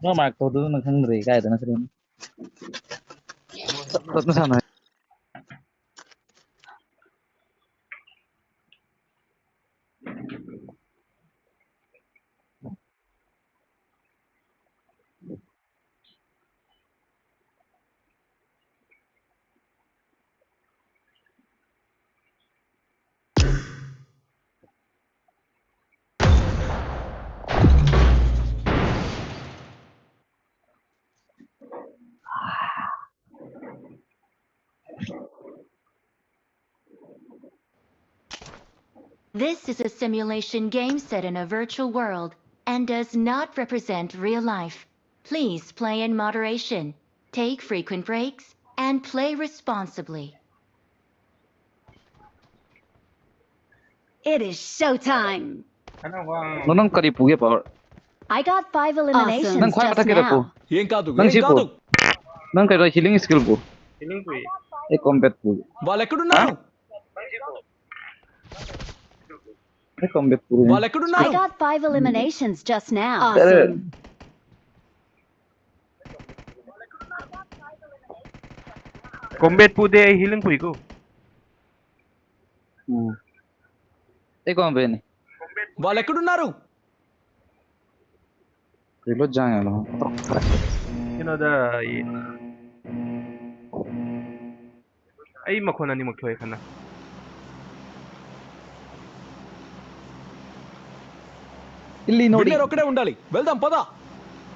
nó mà cầu tôi nó không rỉ cái nó sẽ nó sao này. This is a simulation game set in a virtual world and does not represent real life. Please play in moderation, take frequent breaks, and play responsibly. It is showtime. Nó nang kari puge power. I got 5 eliminations Nang khwai just pathake da po. now. Nang si po. Nang kai healing skill po. E combat po. E combat po. I got 5 eliminations just now. Awesome. Combat po de healing po iko. E combat ni. Reload jangan lo. You know the ay makona ni magthoy kana. Illi nodi.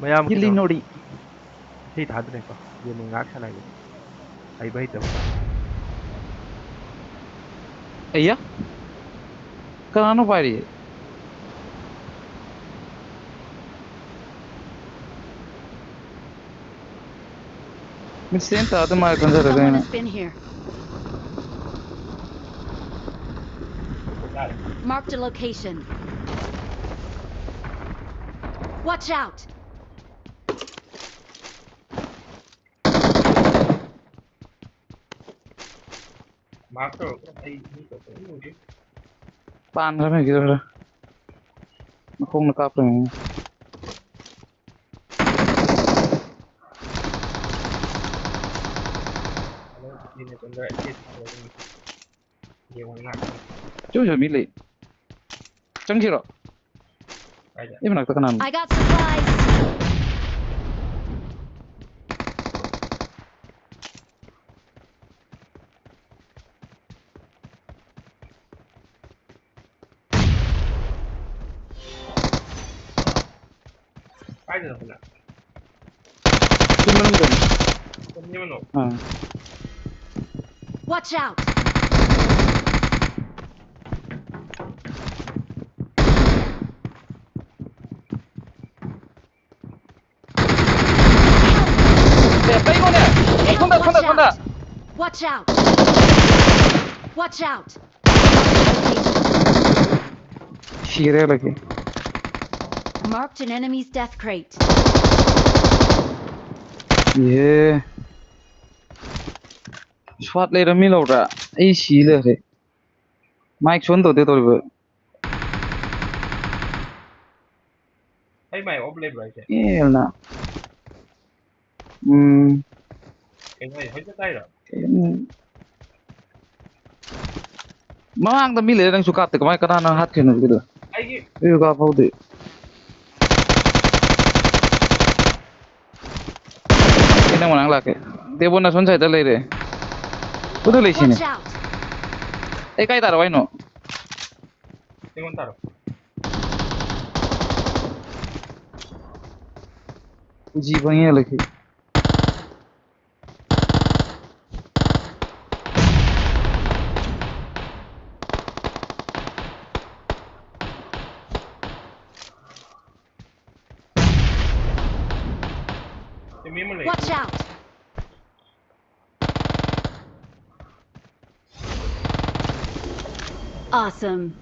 Mayam Illi nodi. Hey thadre ko. Ye ngak sanai go. Ai bai to. Iya. Kanano pari. Me senta até mais quando era Someone bem. has been here. Marked a location. Watch out! Pan cái này kia rồi. Nó không nó cặp rồi. Chú giờ mít lì. Chẳng chịu rồi. Em nak tekan I got supplies. Watch out! Watch out! Watch out! Shire lagi. Marked an enemy's death crate. Yeah. Swat le rami lo ra. Ai shi le re. Mic chon to de to le. Ai mai off lane rồi. Yeah na. Cái này hết tay rồi. Mang ta mi le dang sukat te kamai kana na hat khenu gitu. Ai Ayo ka pau de. Ina manang la ke. Te bona son sai ta le re. Kudu le sini. Watch out! E kai tar vai no. Tengo taro. Uji bangya lagi. Watch out! Awesome.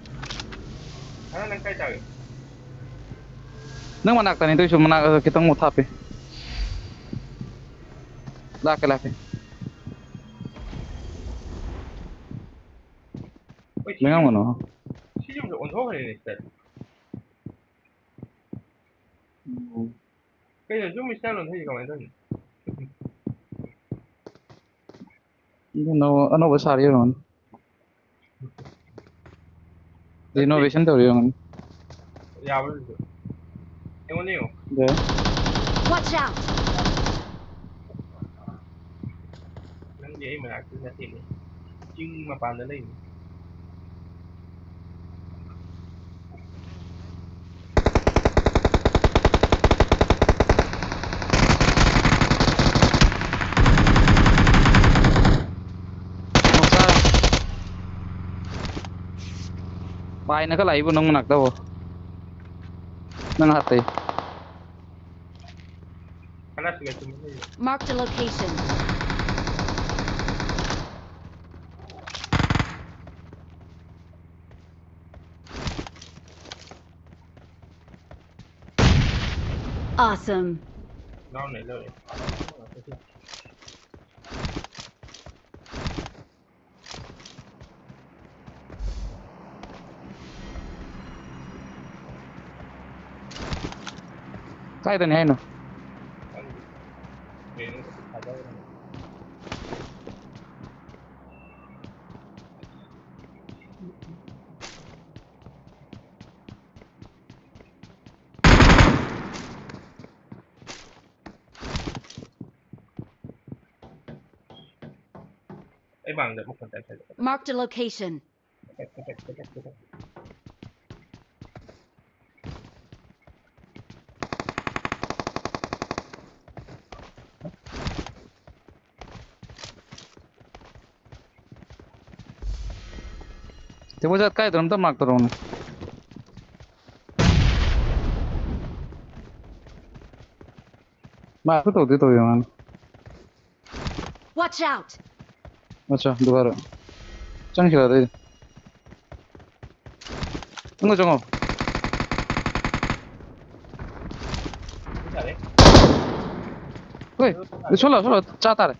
Ano nang kay tayo? Nang manak tani to manak kita mau thape. Lake lake. Mengang mana? Si yung on ho ni set. Ano nang kay tayo? Nang manak tani to manak kita mau thape. Lake lake. Lake lake. Si yung on ho ni set. Ano nang kay tayo? Nang manak tani to manak kita mau thape. Lake lake. Si yung on ho ni set. Ano nang kay tayo? Nang manak tani to manak kita mau thape. Lake lake. Si yung on ho ni set. 그냥 좀 있으면 회의가 많이 되네. No, ano ba sari yun? Renovation daw yun. 야불. 영원해요. 네. Watch out! Nang dễ mà lại cứ ra tiền này. Chứ mà bàn đến đây. Bay na kalay po nung daw. Nang hati. 하나씩만 좀 해요. Marked a location. Awesome. 나오네, 나오네. Kaya din yan no. 얘는 가자 그러면. 이 방도 못 건다. Marked a location. Te mo jat kaya drum tam mak tarong. Ma ko to dito yun. Watch out! अच्छा दोबारा चंग खिला दे 응어 정어 잘해. 왜 솔라 짜다래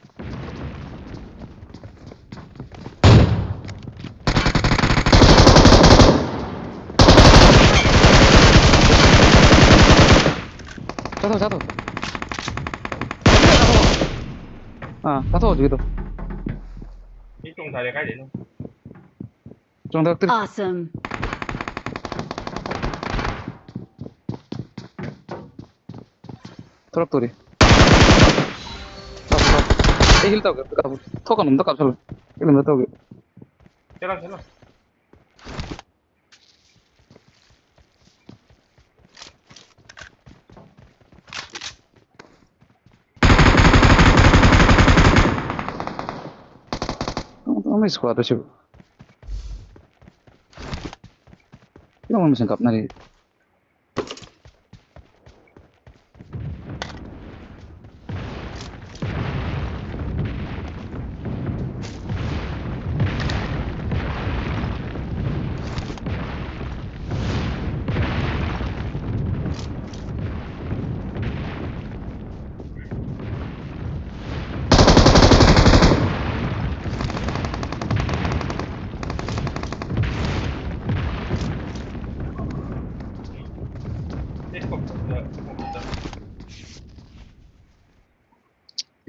자도 아 자도 저기도 이쪽 다리 가야 되는. 정답들 Awesome. 트럭돌이 이길 다고 토가 넘다 깝살 이길 넘다 고 쟤랑 쟤랑. Não me squadra, tipo. Não vamos encapar nari.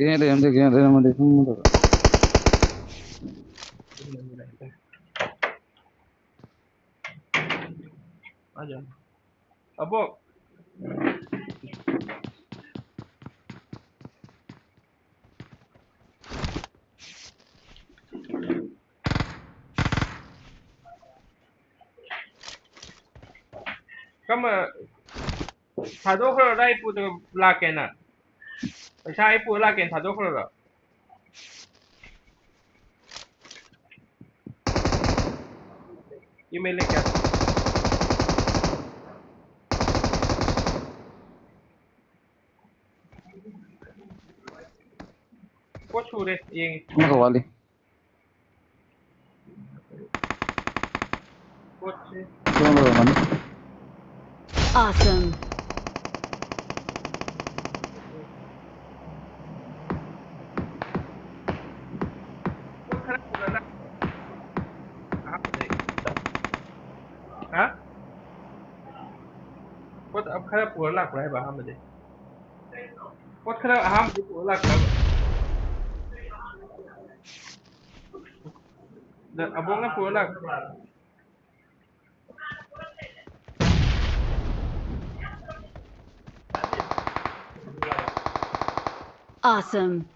Gini deh, 맞아. 아뭐 그러면 자동으로 라이프도 라겐아. 샤이프 라겐 자동으로. 이메일 렉 고추래 이 Ano kawali? 고추. Ano naman? Awesome. hả? Có khá là phù lạc lại bà ham đi. What kind of harm did you like? The abong for like. Awesome.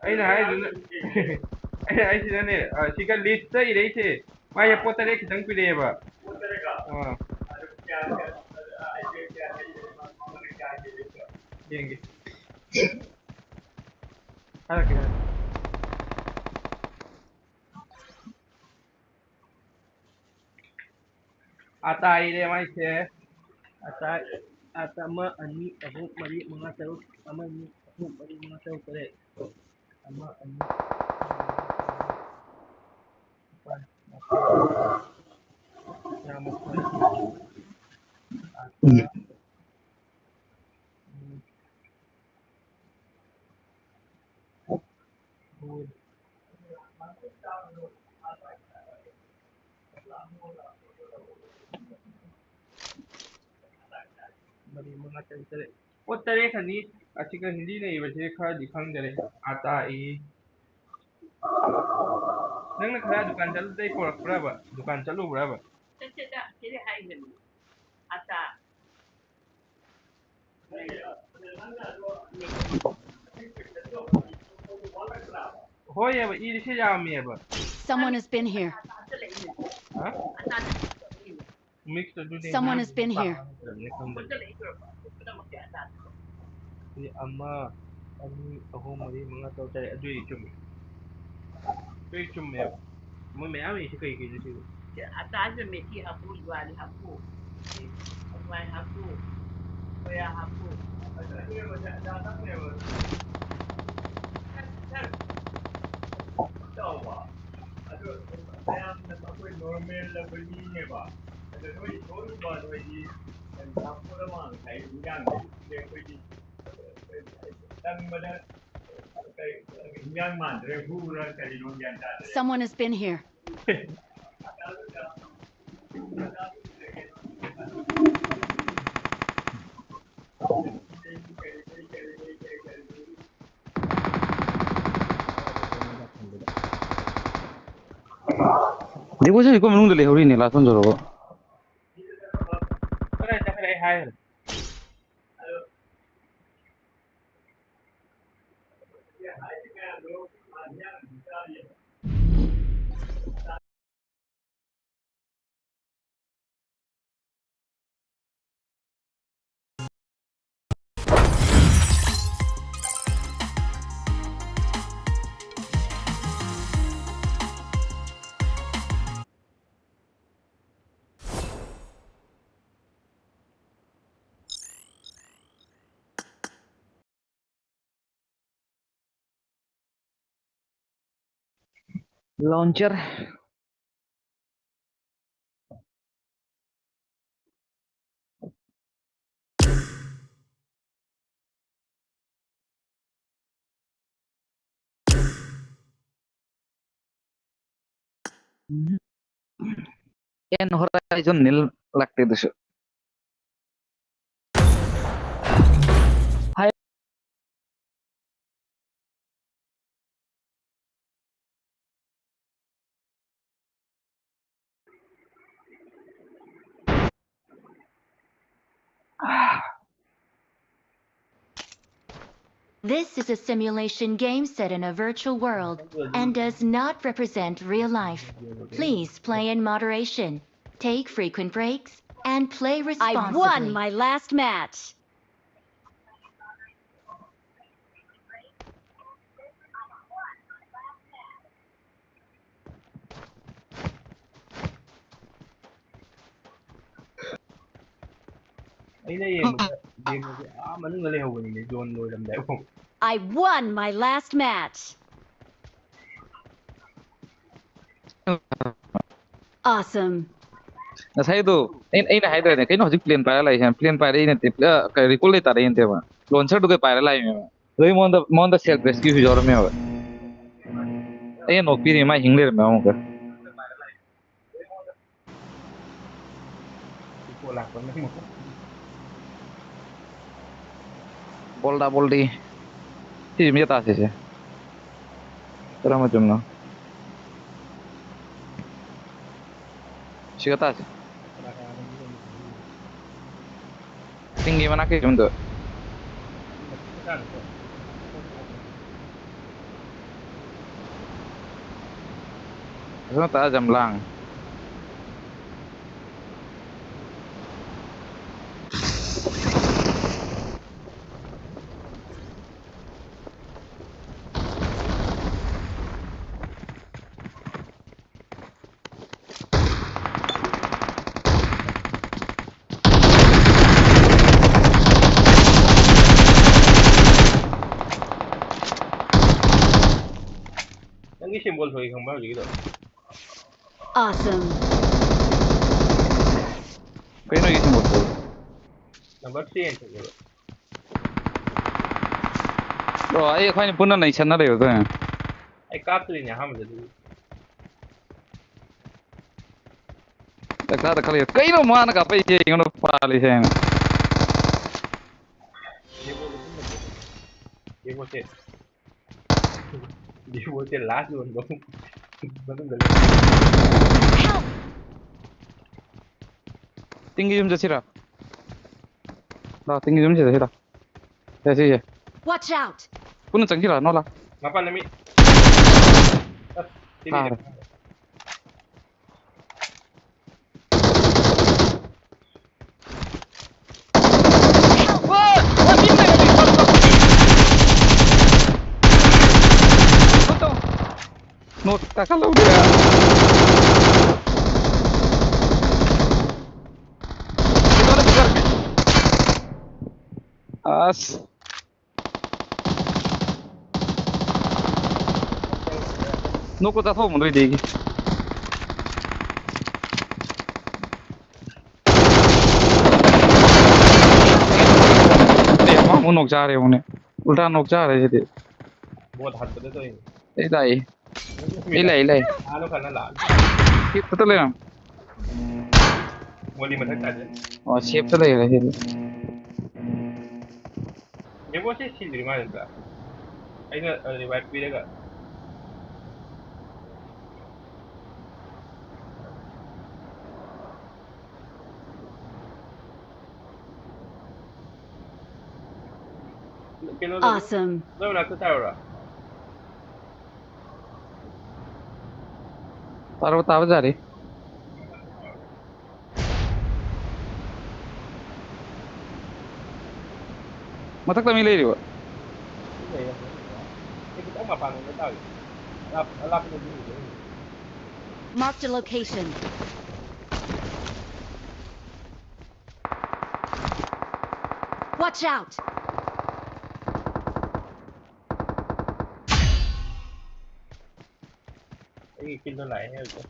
Aina haiduna ai sinane siga list sai dai ce ma ya potare ki dan pide ba yenge hala ke ata ide mai ce ata ata ma ani abu mari mga taruk ama ni abu mari mga taruk tare ama ani ya mas mari mga taruk tare what tare khani achika hindi nei ba je kha dikhang dare ata I nang khara dukan chalu dai porak braba dukan chalu braba hoye ba iri se yam me ba Someone has been here. ha mix to do Someone has been here. ni amma ani aho mari mga taw tare adui chum me mo me ami se kai ke ji Someone has been here. देखो से को मनुंग ले होरी ने Larsen जरो kare hai लॉन्चर एन होराइजन नील लगते दश हाय This is a simulation game set in a virtual world and does not represent real life. Please play in moderation, take frequent breaks, and play responsibly. I won my last match. I won my last match. Awesome. sai do ai na hai da kai no hojik plane para lai han plane para ai na te ka recall le ta re ente ba launcher do ke para lai me Rồi monda self rescue hi jor me hoga. Ay nok piri ma hingler me amuka. โคหลักคนไม่หมด Boldi. Hi me ta se. Tara ma jumna. Shigata se. ธนาคารมันไม่ถึงนี่ Tingi mana ke jumdo. มันไม่ได้หรอก Asma ta jamlang. Yang ini simbol sebagai kembali gitu. Awesome. Kaino isi moto. Nomor 3 gitu. Bro, ay khani punna nai channa re hoda. Ai kaap tuh ini ham jadi. Da kali. Kaino mana ka pai je ngono pali sen. Dia boleh dia boleh last one dong. Betul betul. Tinggi jum jasira. Da tinggi jum jasira. Ese je. Watch out. Punna changila no la. Ngapa nami? Sini. Ah. No, kalau dia. Gimana bisa? As. No, kau tak tahu menurut dia. Dia mau nok जा रहे उन्हें. उल्टा nok जा रहे थे. बहुत हाथ पे तो ini. Ilai. Halo karena lah. Kita tuh le. Mau di mana saja. Oh, siap tuh le. Dia boleh sih di mana enggak? Ini revive pilih enggak? Awesome. Lo nak tahu lah. Taruh Thajari. Matak tak milih dia. Iya ya. Kita nggak paham nggak tahu. Lap dulu. Marked a location. Watch out. Ini kill tuh lainnya itu.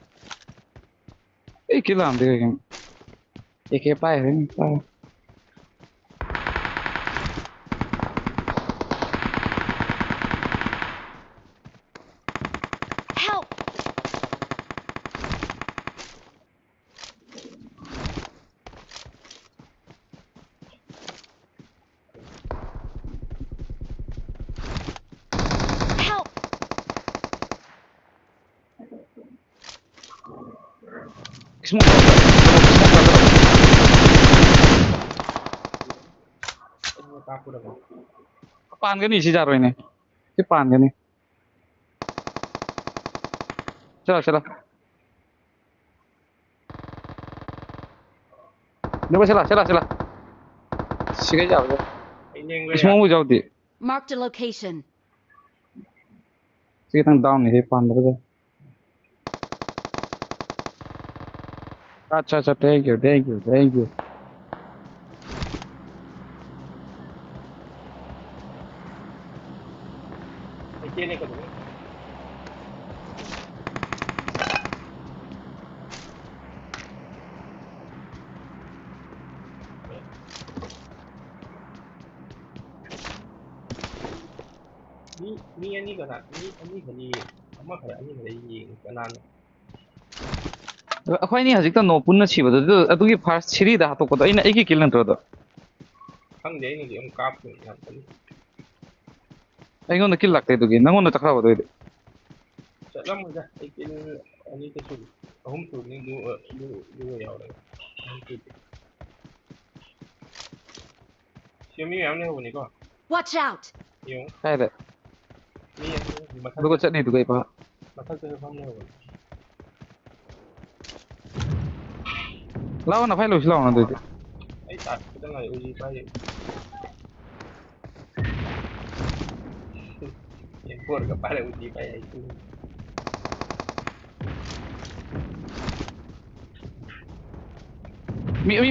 Kill am dia kan. Kayak apa ya? Help. Help. Smoke. Ini takut apa? Pan kan isi jaro ini. Si pan kan ini. Chalo. Coba chला. Sige jao. Ini yang gue. Semua mau jauh di. Marked a location. Sige tang down nih pan apa tuh. Acha, thank you. Ini kan. มีอันนี้ก็ได้อันนี้ก็ดีมาขนาดอันนี้ก็ได้ยิงก็นาน ꯑꯩꯈꯣꯏꯅꯤ ꯍꯧꯖꯤꯛꯇ ꯅꯣ ꯄꯨꯟꯅ ꯁꯤꯕꯗꯣ ꯑꯗꯨꯒꯤ first ꯁꯤꯔꯤꯗ ꯍꯥꯠꯇꯣꯛꯄꯗꯣ ꯑꯩꯒꯤ ꯀꯤꯜ ꯅꯠꯇ꯭ꯔꯣꯗꯣ ꯈꯪꯗꯦ ꯑꯩꯅꯗꯤ ꯑꯃꯨꯛ ꯀꯥꯞꯄ ꯌꯥꯝ ꯀꯟꯅ ꯑꯩꯉꯣꯟꯗ ꯀꯤꯜ ꯂꯥꯛꯇꯦ ꯑꯗꯨꯒꯤ ꯅꯪꯉꯣꯟꯗ ꯆꯠꯈ꯭ꯔꯕ ꯑꯗꯨꯏꯗꯤ ꯆꯠꯂꯝꯃꯣꯏꯗ ꯑꯩ ꯀꯤꯜ ꯑꯅꯤꯇ ꯁꯨ ꯑꯍꯨꯝ ꯁꯨꯕꯅꯤ ꯑꯗꯨꯒ ꯌꯥꯎꯔꯒ ꯑꯍꯨꯝ ꯁꯨꯗꯦ ꯁꯤ ꯃꯤ ꯃꯌꯥꯝ ꯂꯩꯍꯧꯕꯅꯤꯀꯣ Watch out! ꯌꯦꯡꯉꯨ ꯀꯥꯏꯗ ꯃꯤ ꯑꯅꯤ ꯑꯗꯨꯒ ꯆꯠꯅꯤ ꯑꯗꯨꯒ ꯏꯄꯥ ꯃꯊꯛꯇꯁꯨ ꯐꯝ ꯂꯩꯍꯧꯕꯅꯤ ꯂꯥꯛꯑꯣꯅ ꯐꯥꯏ ꯂꯣꯏꯁꯤ ꯂꯥꯛꯑꯣꯅ ꯑꯗꯨꯏꯗꯤ ꯑꯩ ꯇꯥꯠ ꯈꯤꯇꯪ ꯉꯥꯏ ꯎꯖꯤ ꯄꯥꯏꯔꯤ ꯄꯣꯔꯒ ꯄꯥꯏꯔ ꯎꯖꯤ ꯄꯥꯏ ꯑꯩ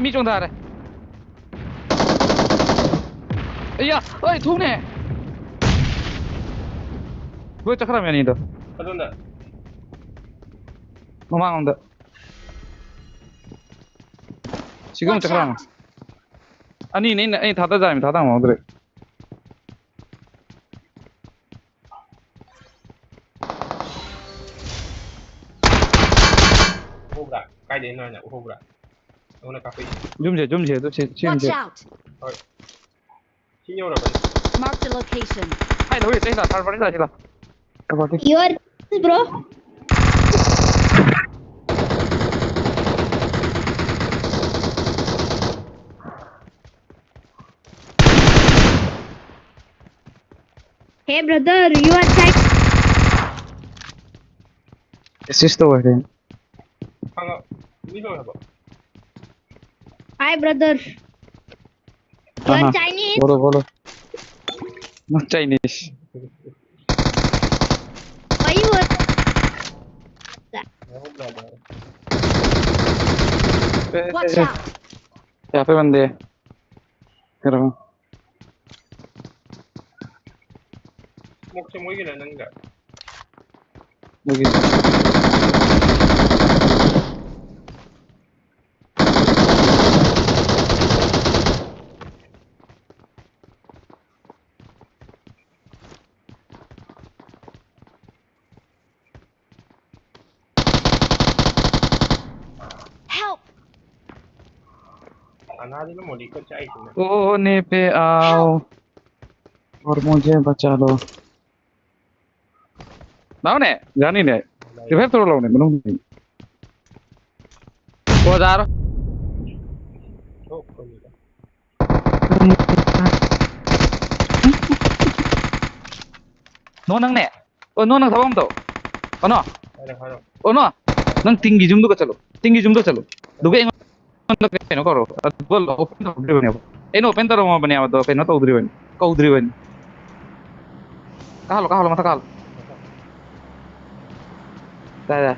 ꯃꯤ ꯆꯣꯡꯊꯥꯔꯦ ꯑయ్ꯌꯥ ꯑꯩ ꯊꯨꯅꯦ ꯂꯣꯏ ꯆꯠꯈ꯭ꯔꯕꯅꯤ ꯑꯅꯤꯗꯣ ꯑꯗꯣꯝꯗ ꯃꯃꯥꯡꯂꯣꯝꯗ ꯁꯤꯒ ꯑꯃꯨꯛ Watch ꯆꯠꯈ꯭ꯔꯕꯅꯤ out! ꯑꯅꯤꯅꯦ ꯑꯩ ꯊꯥꯗꯖꯥꯔꯃꯤ ꯊꯥꯗꯉꯝꯍꯧꯗ꯭ꯔꯦ ꯎꯍꯧꯕ꯭ꯔꯥ ꯀꯥꯏꯗꯩꯅꯣ ꯍꯥꯏꯅ ꯎꯍꯧꯕ꯭ꯔꯥ ꯑꯩꯉꯣꯟꯗ ꯀꯥꯞꯄꯛꯏ ꯖꯨꯝꯁꯦ ꯑꯗꯨ Watch ꯁꯦꯝꯁꯦ out! ꯍꯣꯏ ꯁꯤ ꯌꯧꯔꯕꯅꯤ Marked a location. ꯍꯥꯏ ꯂꯧꯔꯤ ꯆꯩ ꯊꯥꯔ ꯄꯥꯔꯇꯤ ꯂꯥꯛꯁꯤꯂ ꯊꯥꯔ You are bro. Hey brother, you are check. Assist ꯇꯧꯋꯦ ꯈꯪꯉ ꯃꯤ ꯂꯣꯏꯔꯕꯣ Hi brother. You are Chinese. बोलो not Chinese Why you are? Watch out! यहाँ पे बंदे हैं करो ꯃꯣꯛꯁꯦ ꯃꯣꯏꯒꯤꯔ ꯅꯪꯒ लगी Help! अनाज में मोली को चाहिए तुम्हें कोने पे आओ और मुझे बचा लो लाओ ने जानी ने रिवाइव थोड़ा लाओ ने बनूं नहीं वो जा रहा तो कोई नहीं नो नंग ने ओ नो नंग थवाम तो ओ नो अरे हारो ओ नो नंग तिंगी जुम दुका चलो तिंगी जुम दो चलो दुगे नो के नो करो बोल ओपन तो उधरी बने ए नो ओपन तो रो बने आवो तो के नो तो उधरी बने को उधरी बने कहा लो मत कहा लो दा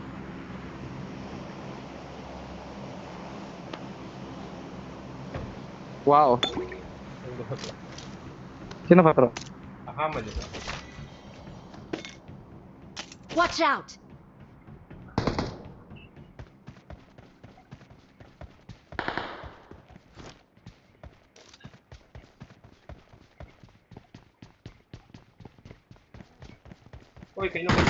वाओ कितना पत्रो हाँ मजे Watch out! कोई कहीं ना मारो.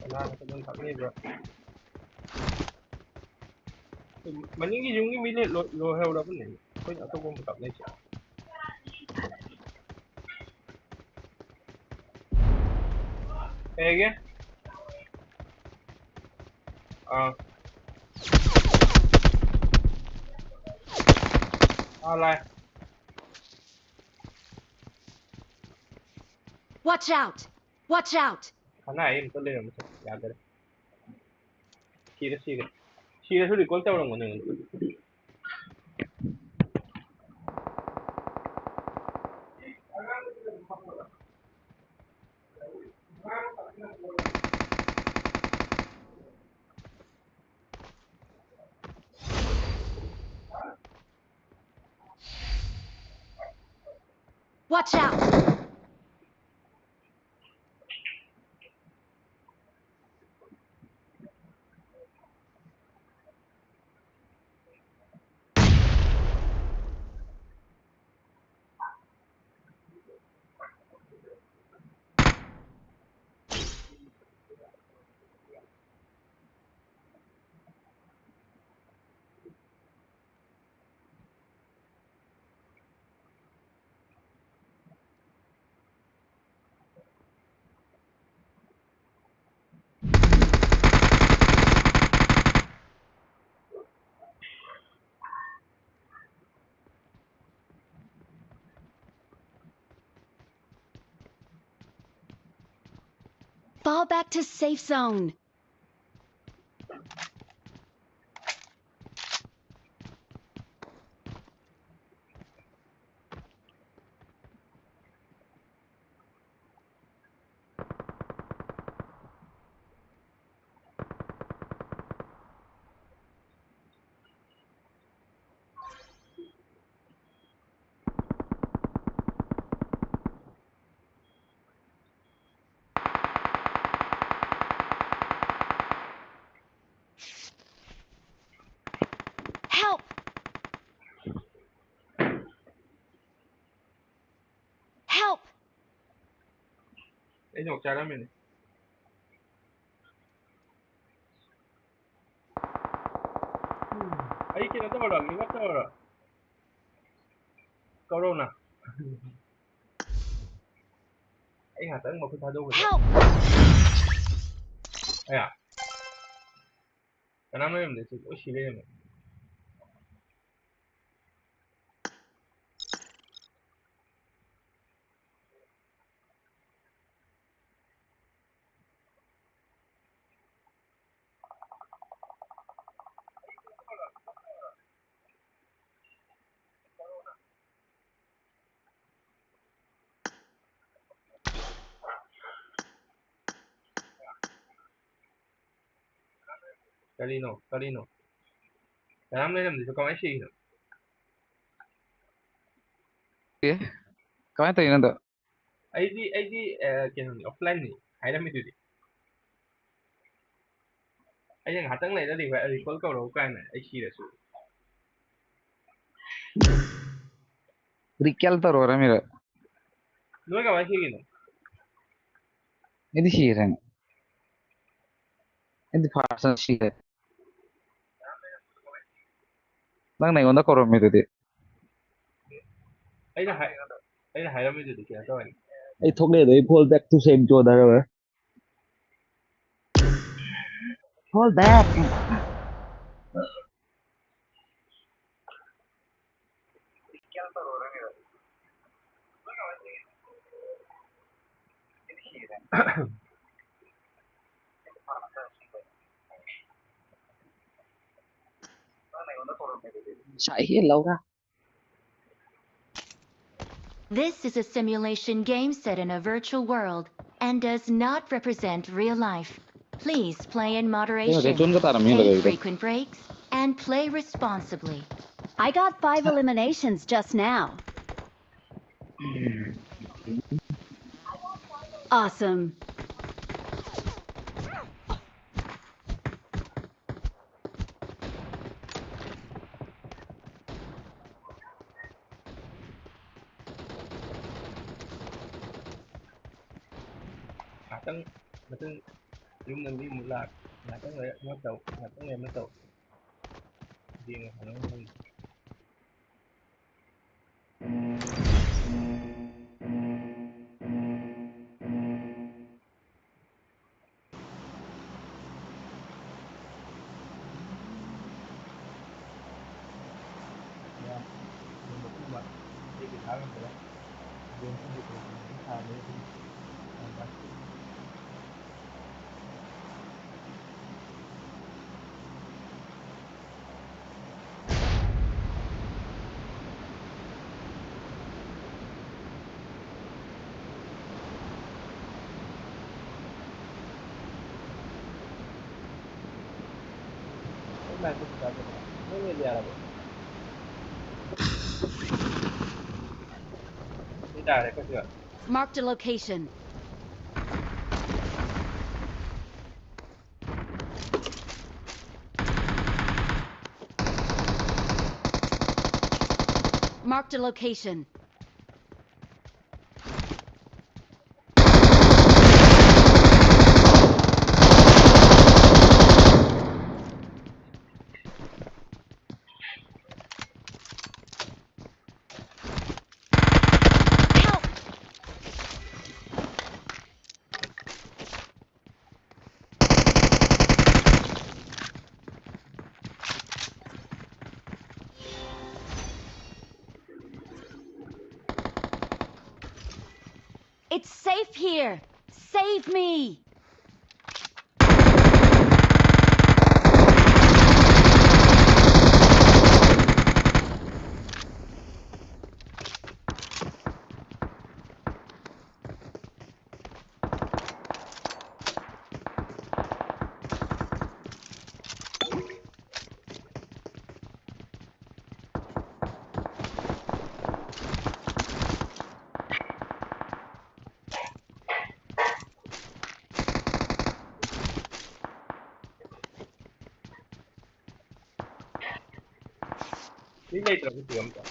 अनाज को बंद करने दो मनिंग की जुंगी मिले लो है उड़ा बने कोई ना तो वो मुकाबले चाहिए है क्या लाए Watch out! Watch out! 하나 아이는 떨리면서 야들 시레 소리 꼴짝 오는 거는 Watch out! Fall back to safe zone. Help! Help! 애는 억자라면 ấy kia nó tới vào lần bắt rồi corona ấy hà tấn một cái thay đu Help! ấy à cái năm nay mình để chụp xí lên này Carino cái năm nay làm gì cho con ấy xí nữa Kami tayo nando. ấy đi cái này offline này hay là mình đi ấy nhưng hà tấn này nó đi về đi phơi cầu đầu cái này ấy xí là số Rikel taro ra mira. nuôi cái ấy xí nữa Hindi siren. Hindi person siren. Nang naingon na koro mi dito. ấy là hay là mình đi cái đó này I thought they pull back to same Jordan. Pull back. Chạy hết lâu ra. This is a simulation game set in a virtual world and does not represent real life. Please play in moderation, Chun ka taram yun lagay take ito. frequent breaks, and play responsibly. I got 5 eliminations just now. Awesome. hà tấn dùng mình đi một lần hà tấn này nó tàu hà tấn này nó tàu riêng hà nó dùng một cái mặt đi cái tháo lên đấy dùng cái hệ thống tháo lên thì tháo ra मैं कुछ बता देता नहीं मिल जा रहा ये direct कैसे हुआ Marked a location. Marked a location. Help! It's safe here. Save me. ये नहीं तरफ से हम तो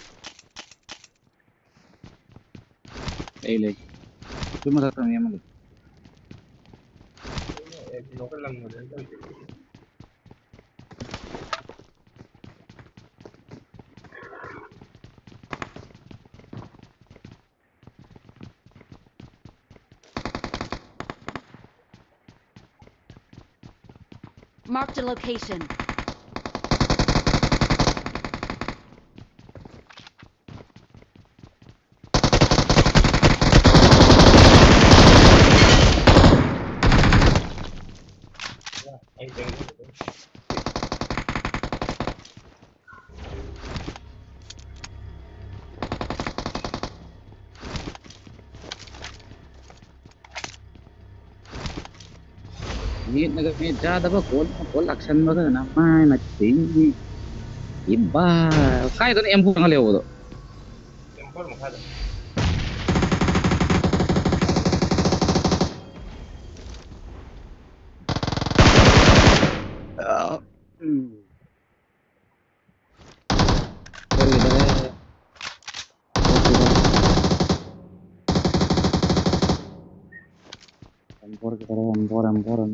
Ay, cuma satu yang mana? एक local lung model Marked a location. anh chơi Ini naga ni jada ba kol action ba na mai na ting iba kai to em pung ngale wo em có một hai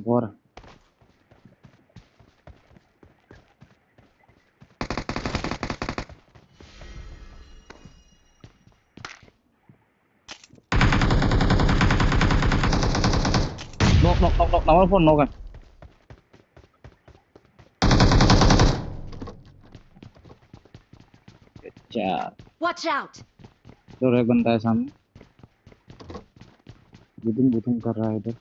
Empor. Knock, nama phone knock kan. Kecap. Watch out. Itu ada benda sama. Budung कर रहा है इधर.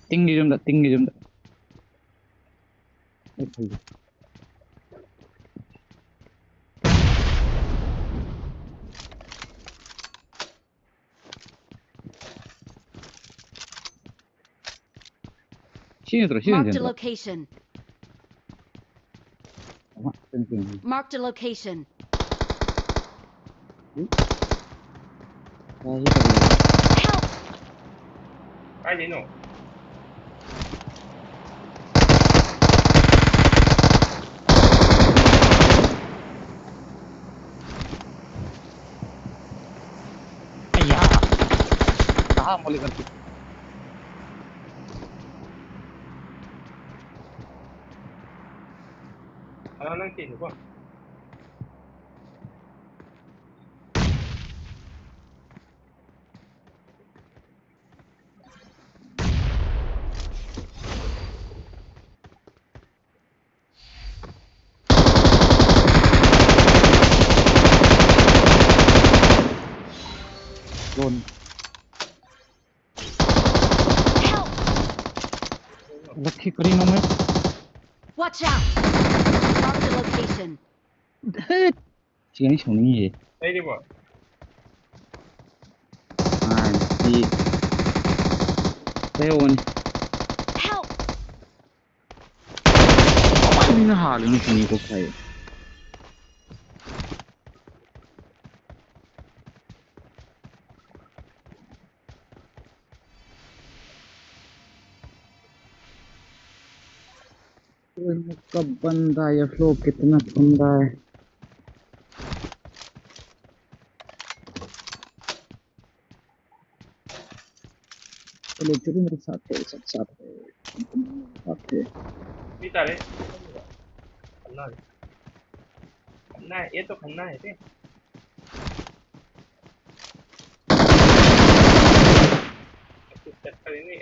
Tinggi jom dah. Sini terus. Marked a location. Marked a location. Help! ai vậy nó Ayah. Kah mulai kerja. năng tiền được không Zone. Help! Lucky kering namanya. Watch out. Marked a location. Sini sini ye. Đây đi bỏ. Di Teon Help! ini na halin ng sini ko kayo. कब बंदा है flow कितना ठंडा है चलो चलो मेरे साथ है साथ है Đi ta đấy. Khन्ना है. खन्ना है. ये तो खन्ना है थे. Set करेंगे.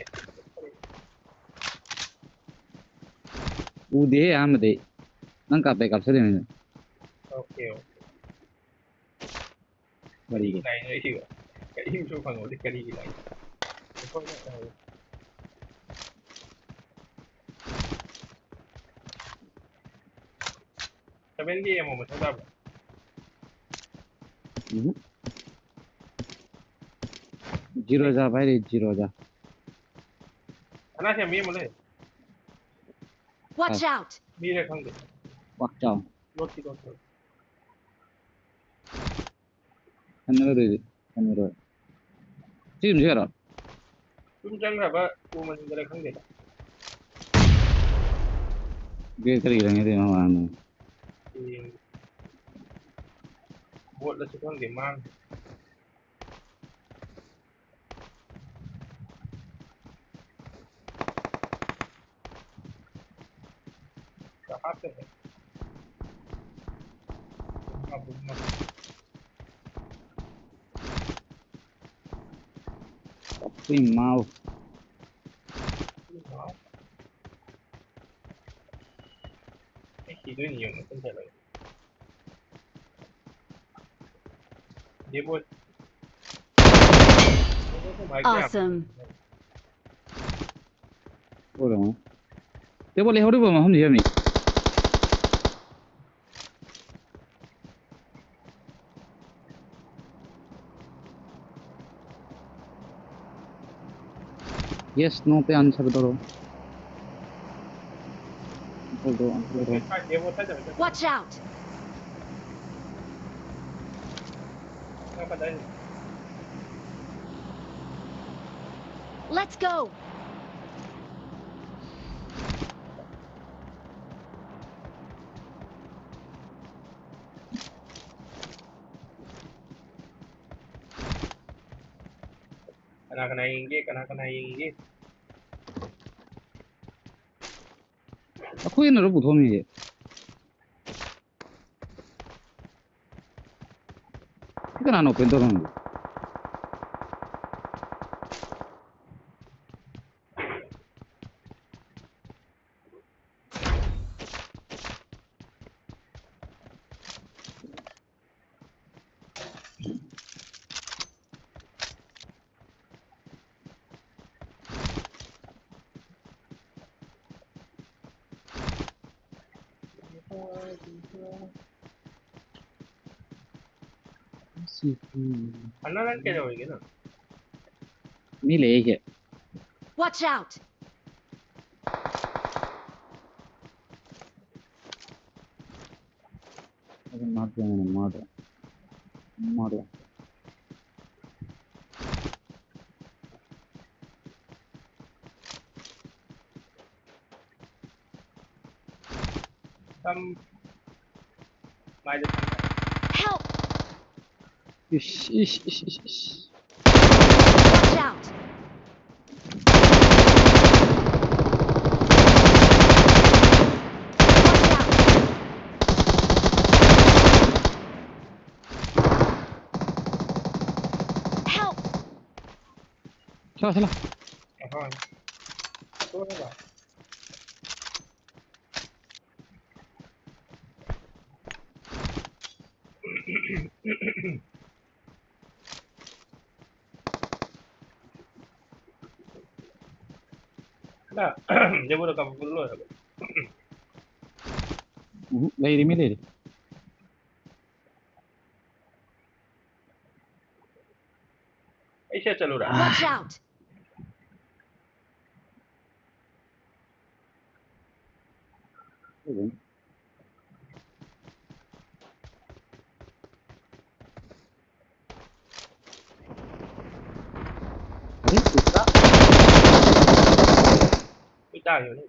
उदे हम दे नंग का बैकअप से देने Okay. बड़ी के Này nữa hiểu. Cái im số phần của đi cái đi lại. Không có này. Cái bên kia mà mình không đọc. Zero जा भाई जीरो जा Khन्ना से मी मले. Watch out! मी रे खंगे. वक्त जाओ Lốt की lốt. Kannada 지금 제가 Chúng chẳng là ba cô mình cái này không được. 게 그리 이런 게 되면 Thì một là sẽ không để mang. Cả hát rồi. Đúng mà. Fucking mouth Đó. Cái gì đối nhiều mà không thể lại. Đi bôi. Awesome. 뭐라고 때 볼래 허리 보면 홈 되니 yes no पे answer दो दो Đi bôi thấy rồi. Watch out! Nó vào đây. Let's go! Cái này cái này 코인으로 보통이 이건 안 오pen 도는 거 nó đang cái rồi cái nào. 밀에 이게 Watch out! 맞아 Tâm mai được. Help! 이씨 Watch out! Help! 살아 Thôi. Tốt đấy bảo. Nah, dia udah kamu dulu ya. 레이리 밀레리 पीछे चलो रहा Watch out! पिटा है नहीं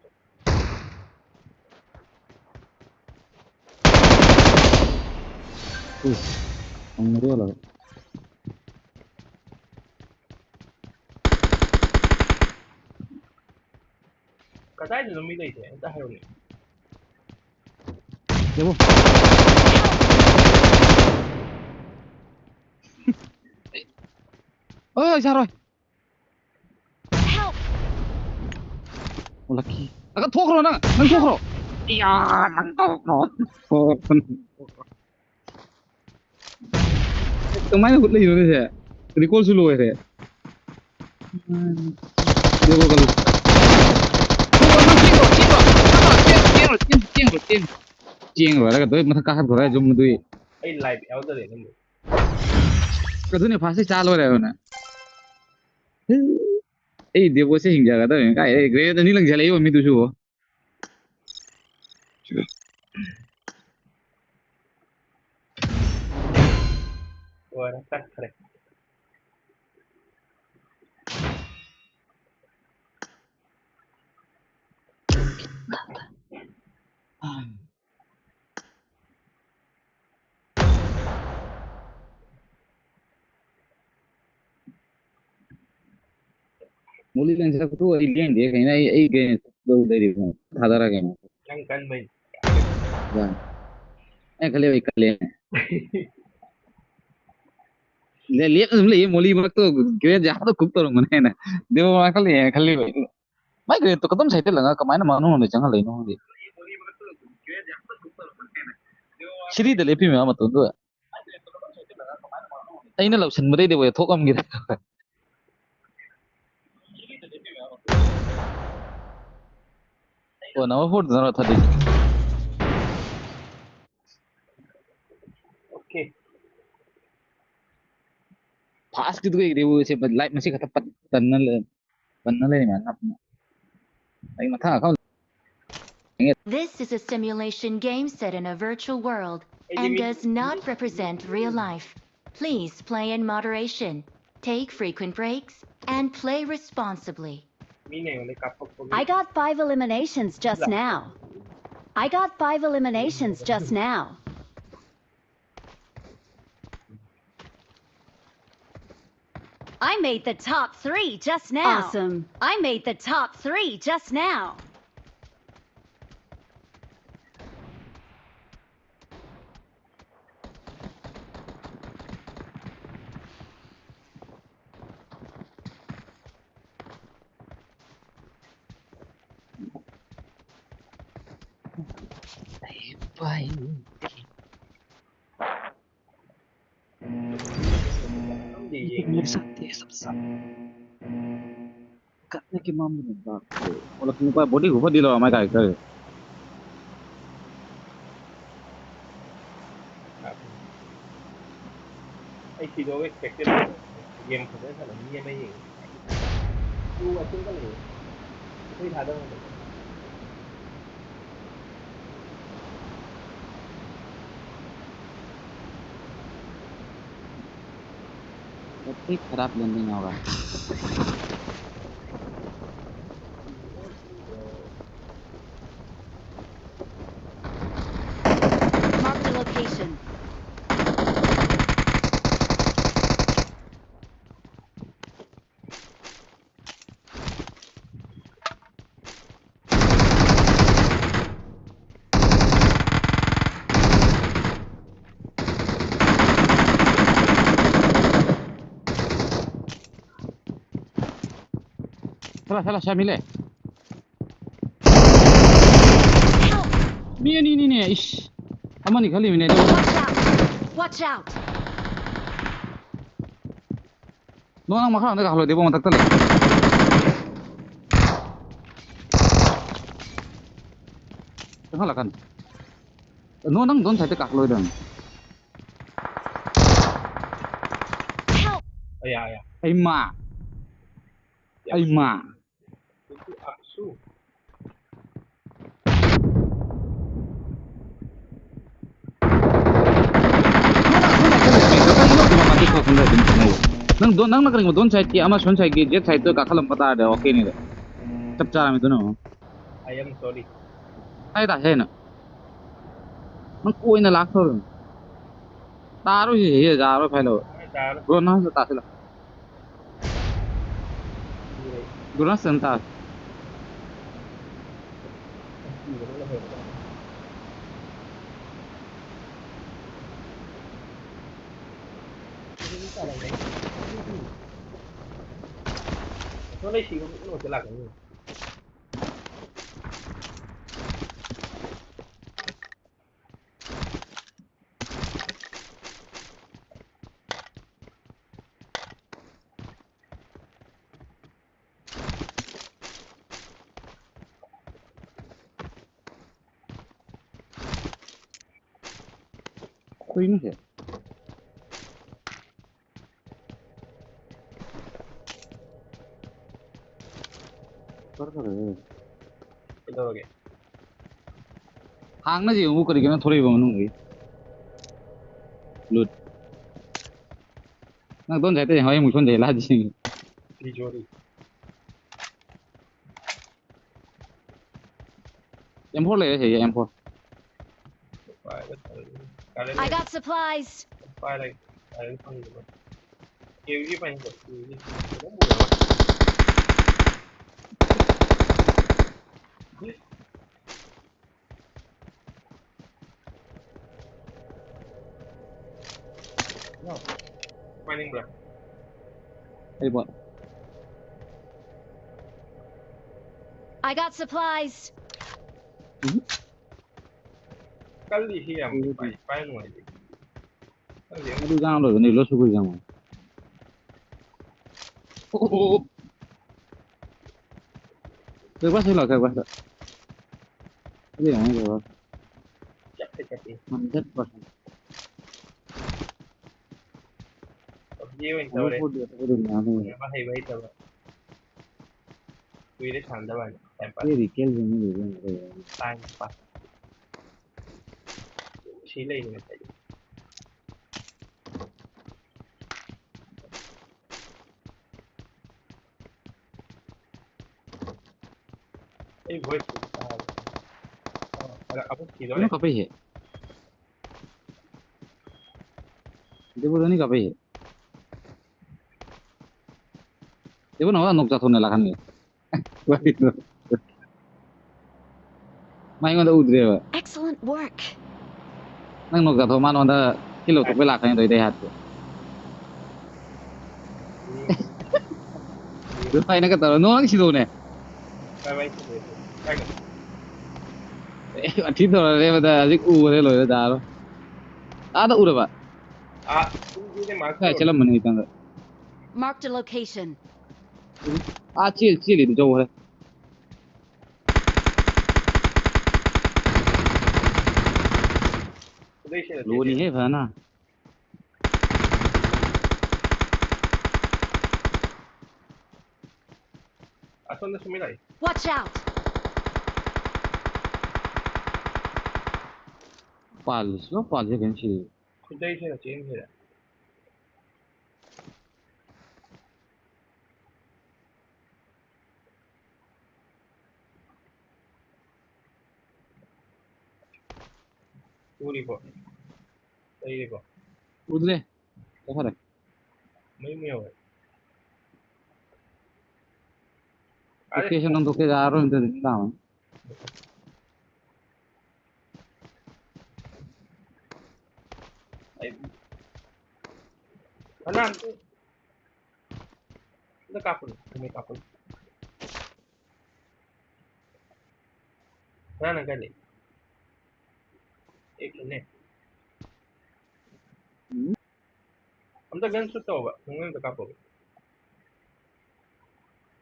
Ang wala. कताई जो मिल गई थे ऐसा है उन्हें Demo. Ôi sao rồi? Help! Laki. Agak thuốc rồi nè, nang thuốc rồi. Iya, nang thuốc rồi. Kemarin hut lagi rồi thế. Recall sulu rồi. Dia gua kalau. Chieng rồi, cái tôi mà thắc rồi đấy, chúng tôi. ऐ live ऐ उधर है नहीं Cái thứ này phát sinh chalo rồi nè. Ê, dia bose hingga kata ni, kai, grade ni lang jalai yo mi tu suo. वो है ना करे Muli lang sa tu ay game dia kaya ay game do dari mo. Thadara game. नहीं कल में Yan. Ay kali ay kali. Lihat le muli mak tu kaya jahat tu kuk tu mana na. Dia mak kali. Mai kaya tu kadam side lang kamay na manu na jangan lai no di. Siri de lepi me ama tu tu. Ay na lau san madai de way thok am gira. Oh nama food zara thadi. Okay Fast gitu kayak dia se light masih kata panal le mana. Ay mata kau. This is a simulation game set in a virtual world and does not represent real life. Please play in moderation, take frequent breaks, and play responsibly. मीने वाले कापक को I got 5 eliminations just now. I got 5 eliminations just now. I made the top 3 just now. Awesome. I made the top 3 just now. Bye. The Ini sakti sabsa. Katnya ki mamu ni bak. Kalau kini kau body gua di luar mai kai kai. ऐ चीजों में expected game खेलने था ना ये मैं ये तू अच्छे का नहीं कोई था तो Tapi खराब landing होगा. Mark the location. Salah Syamile. Ni ish. Ama ni kali ni. Watch out! Watch out! Nong makan nak kalau dia bawa tak tele. Tengah lah kan. Nong don saya tak kalau dong. Help! I ya. Ay ma. Itu aksu. Nang nakaring mo doon side ki ama son side ki jet side to kakalam pata ada okay ni chap chara mi dono I am sorry. ai da hai na nang koi na lak thor taro ye jaro phelo Dar. bro na sa ta sila Ini. bro na san ta Ini mana lah. Ini salah ni. Nó lấy xì nó sẽ là cái gì? koi na he kar kar Cái đó kìa. hang na ji mu kari kana thori ba manu ngi lut nang don side te hai mu son de la ji Đi cho đi. M4 le he M4 Phải bất thời. Cái đấy I này. got supplies. Phải đây. Cái đấy không được. Kêu với anh của kêu đi. Nó mùi rồi. No. Mining block. ai bo I got supplies. Cái gì hiểm phải nuôi đi. Cái gì adu jang lo ni lo su ko jang ke ba se la ke ba ai ang lo chắc thì. 100% Tập nhiêu anh Ano tao đây. po dito ko din ano Mà hay vậy tao. Quy để thằng tao vậy. Em phải Kiri Kelvin ni din time pass. Chỉ lấy người ta. Cái voice của tao. Ada apa sih Ano ka pa he Di ba ni ka pa he Di ba na nok sa thon la kan ni Mai ngon da udre ba Excellent work. nang nok sa thon man on da kilo to la kan doi dai hat du pai na ka ta no ang si do ne Cái vậy thì cái a thi to le ba da zik u le lo da lo da u ba à cũng cái mà ka chala man ni tang Marked a location. a chi li do ho đây sẽ là lo ni he fa na à sao nó không lại Watch out. pal je kan chi đây sẽ là chuyện gì đấy tôi đi bộ đây đi bộ udre ka fa mấy miêu rồi location on to ke da ro inte da man ấy anh ăn nó cặp rồi không cặp rồi nó là cái gì एक ने हम तो gun सुट्टा होगा तुमने तो कापो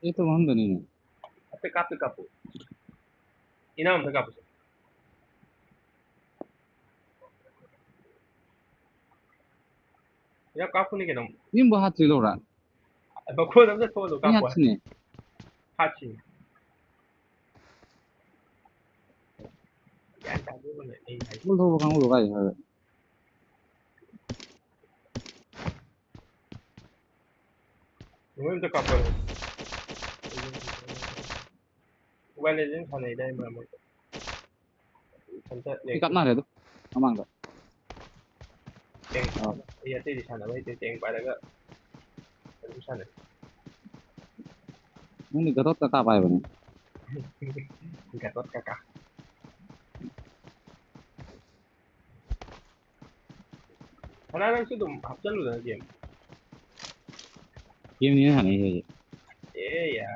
e to man da ni अते कापो इना हम तो कापो या कापो नहीं के नम nim ba hat lo ra बखोर हमसे थोड़ा का Ini हुआ hatsune. हाची यार ताकि वो नहीं भाई Bol thobo kang ulo kai ha. वो तो कापर मोबाइल लेजेंड खाने इधर में हम संतर ले Ikat na re tu. Amang da. Tang Oh. ये तेरी खाना भाई टेंग पालेगा तो खाना Mung ni gatot ka pai bani. gatot kakak karena kan sih tuh hafal lu dah game Game ni ha ni he. ya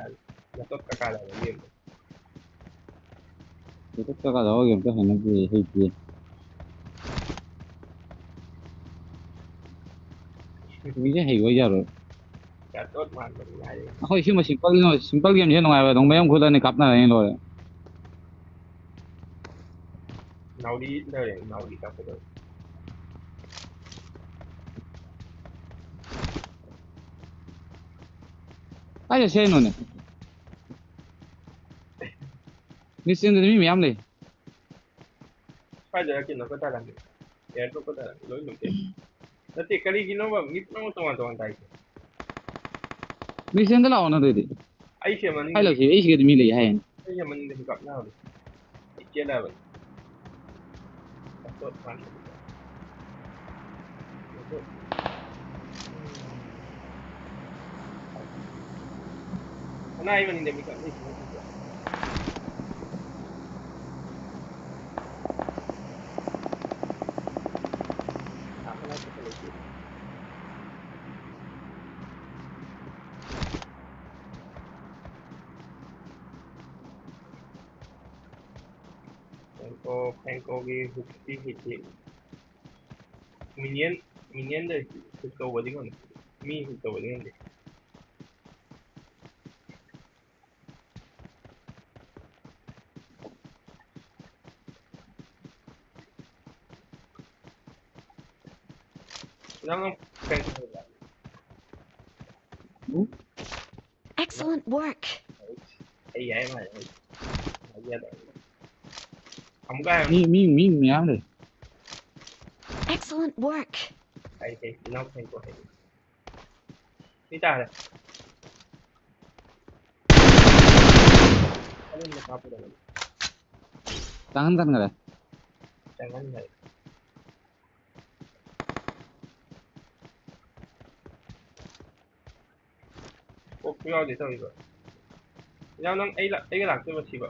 gatot kakak lah game Gatot ka ka jaw game ka ha na ki he ki. Ni je he go ya ro. gatot mah bermain Akoi si ma simple game je nongai ba dong mayam khula ni kap na re lo. naudi dari naudi kakak tuh Ai se no ne. Ni sin de mi miam le. pada lagi nak kata lagi ya tu kata lagi lo mungkin nanti kali gini apa ngip teman tay Mi sin de la ona de de. Aisyah mana Ai lo si ai si de mi le hai. Aisyah mana dia hikap nak tu Aisyah dah bang gatot mana gatot mana ai mana dia hikap ni semua tu apa lagi kalau tu Pengko ki hukti hiti minion dah hukta balik kan mi hukta balik kan jangan pengko Excellent work. ai mà ai dah kamu kan Mi miam le. Excellent work. ai nó pengko hai ni dah dah kalian nak apa dah Tangan kan ngara. jangan dah我不要你这一个，然后呢 A 了 A 个两这么起吧，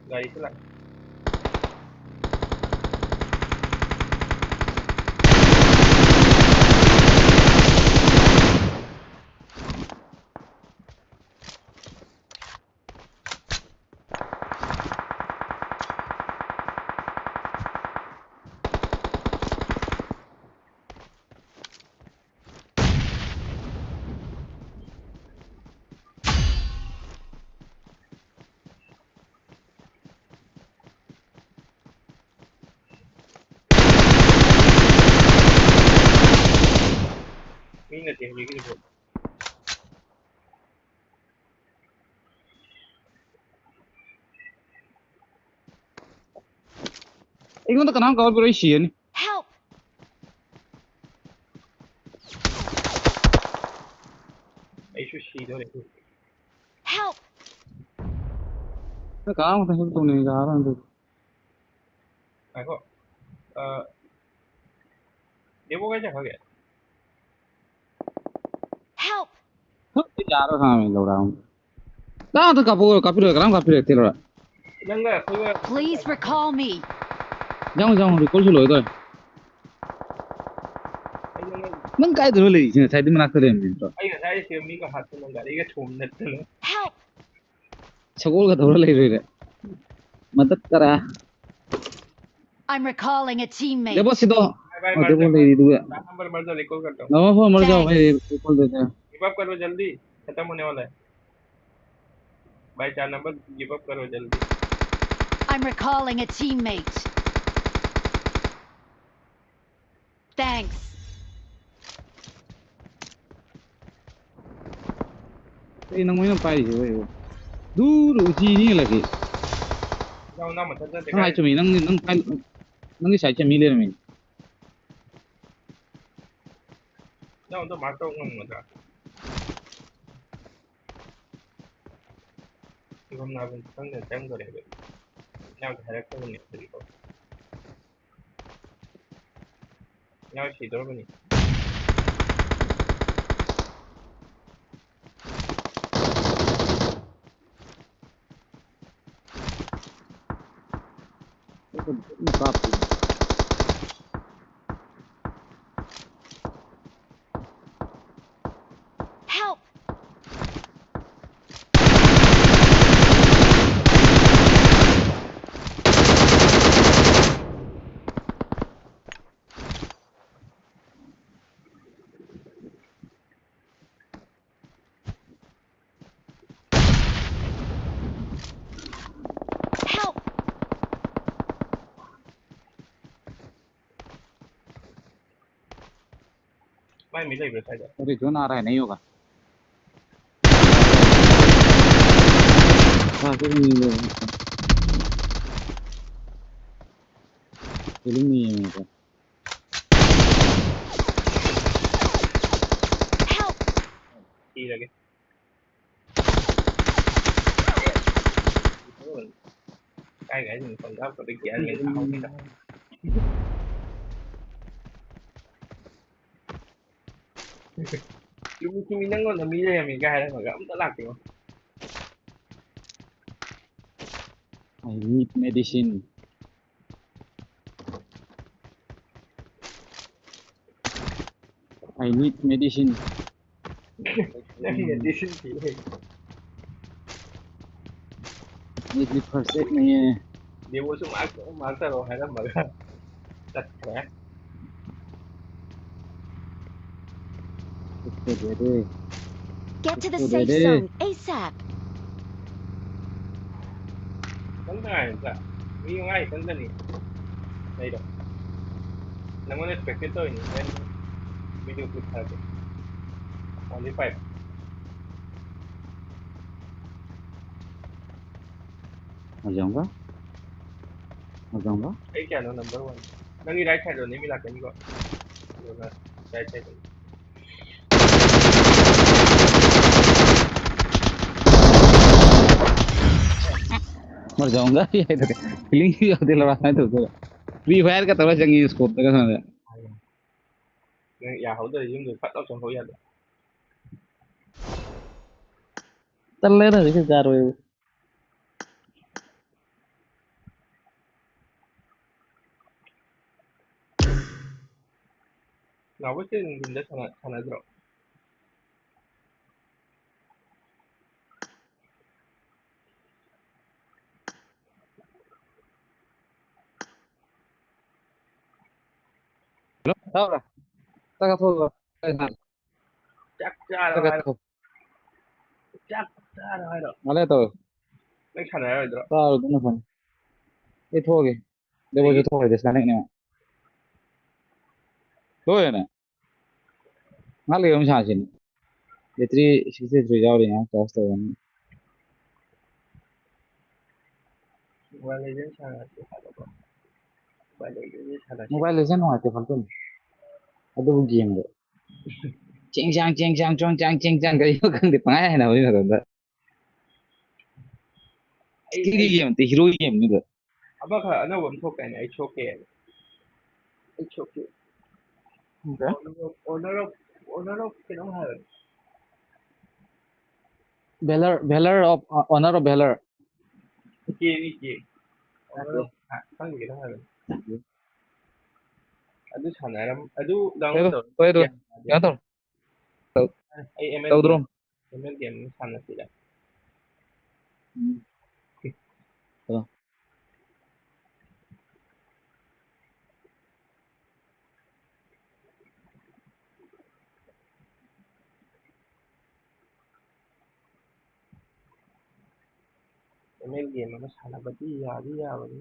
来一次来。Mingat ya, begini bro. Ingon ta kanam cover pura shi ni. Help! Ay şu şey de öyle. Help! Ta kaam ta hul to ni ga ran tu. Ay ko, dia bukan cakap ke? Help! Huh, ti ja ro ha me lo ra. Ta ta kapu karam kapu te lo. Jangan, kau Please recall me. Jang recall su lo to. Nang kai de le ji sai de mana ta le mi to. ay nggak saya sih mi ka hat nang gari ka chum net na. Help! Chagol ka thora le re. Madat kara. I'm recalling a teammate. Debo si to. Bye Debo le du ya. Number मर जा recall करता हूँ. Nama phone mar jao bhai recall de de. Give up करो जल्दी, खत्म होने वाला है. भाई 4 नंबर गिव अप करो जल्दी. I'm recalling a teammate. Thanks. nang mo yung pai rồi du chi ni là gì Đâu năm mà thân thân thì nang hai cái chumi nang pai nang cái sai chumi le mình đâu tôi mà tôi ngon mà thì hôm nào cũng thân thân chân rồi đấy nhau thì hay không nhận được nhau chỉ đối với Help! Help! mai mình lấy được sai rồi अरे जो ना आ रहा है नहीं होगा हाँ फिर नहीं होगा फीलिंग नहीं है मेरे को Help! đi ra cái cái gì còn đó có đi kia mình thảo cái đó chúng mình đang còn là mi đây mình cái này mà gẫm đã lạc rồi I need medicine I need medicine đang hiện đi xin chỉ thì need the first aid नहीं है điều bổ sung ác sao rồi hay là mở chặt khỏe इसको दे दे Get to the इसको दे safe दे zone ASAP! vẫn này dạ nghĩ ngay vẫn là gì đây rồi nằm ở spectator ini dan video clip saja only 5 आ जाऊंगा आ जाऊंगा ấy channel number 1 đang đi right side rồi nếu mình là cái gì gọi rồi là right side rồi मर जाऊंगा ये इधर feeling ही होती लड़ा है तो फ्री फायर का थोड़ा चंगी स्कोप तक समझ dạ hậu tôi dùng người phát tóc trong khối dân चल ले रहा है कार में nào với cái mình đã thành là rồi sao rồi ta thôi rồi chắc ra ta đâu hay thôi chắc ra đâu hay rồi माले तो mấy thành là rồi sao đúng không ये thôi để bây giờ thôi để sáng này thôi này ngal yung sa akin the 363 जाओ रे यहाँ पास तो है qua lấy đến sang là chỉ phải rồi bài lấy đến sang là mobile legend हुआ थे फलतू अदो वो गेम दे चिंग चांग करियो कंग दे पाए है ना वही ना स्किल गेम ते हीरो गेम नहीं दे अब का ना वो ठोक cái này ठोक cái ठोक cái owner of cái đó hay Valor of Honor of Valor kia đi kia owner of cái gì đó hay aduh sana ram aduh download itu ya tuh ML tahu game dong ML game sana tidak tuh ML game nó sana berarti ya dia berarti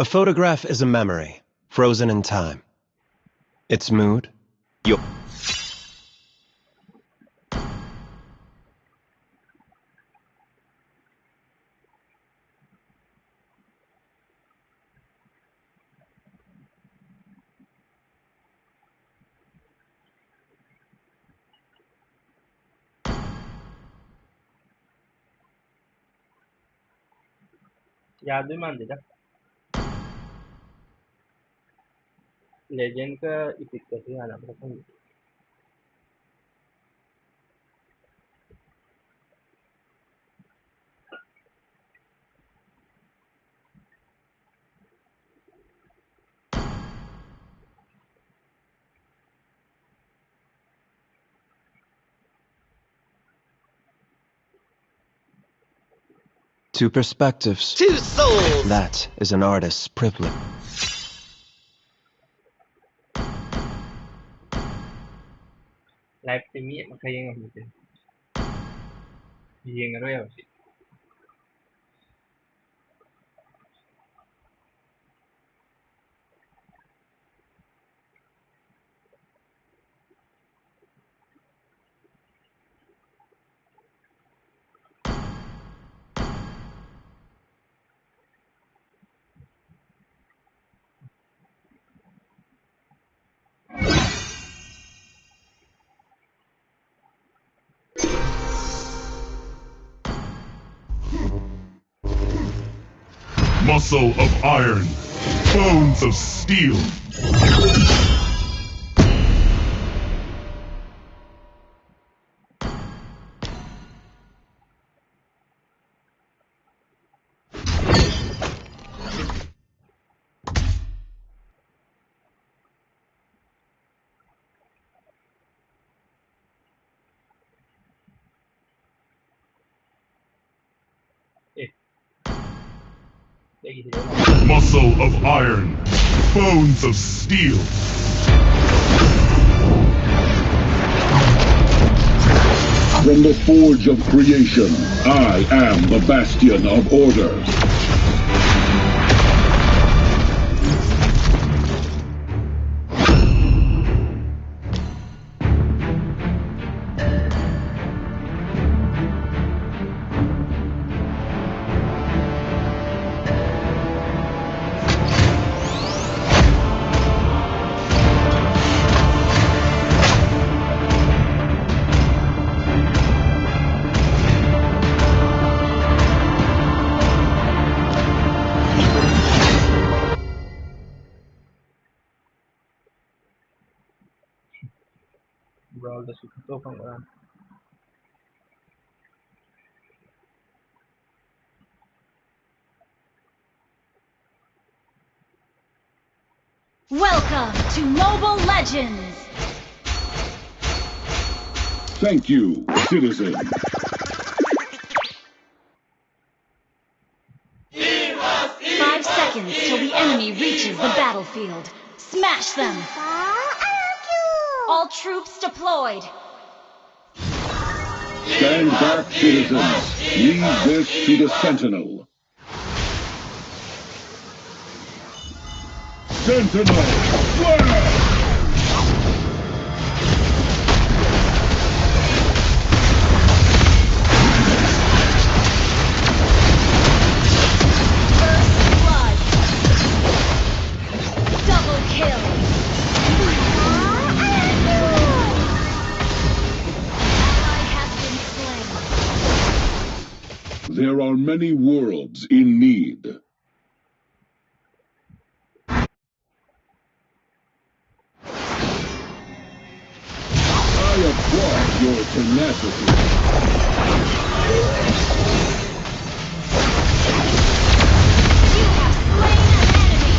A photograph is a memory, frozen in time. Its mood, your... याद भी मान देता legend का EPIC कैसे आना पड़ता 2 perspectives. 2 souls! That is an artist's privilege. Life team ये मखाएंगे हम लोग ये इंगरो या उसी Muscle of iron, bones of steel. Muscle of iron, bones of steel. From the forge of creation, I am the bastion of order. brawl the suka from around Welcome to Mobile Legends! Thank you, citizen. 5 seconds till the enemy reaches the battlefield. Smash them! All troops deployed. Stand back, citizens. Leave this to the Sentinel. Sentinel, fire! There are many worlds in need. I applaud your tenacity. You have slain an enemy!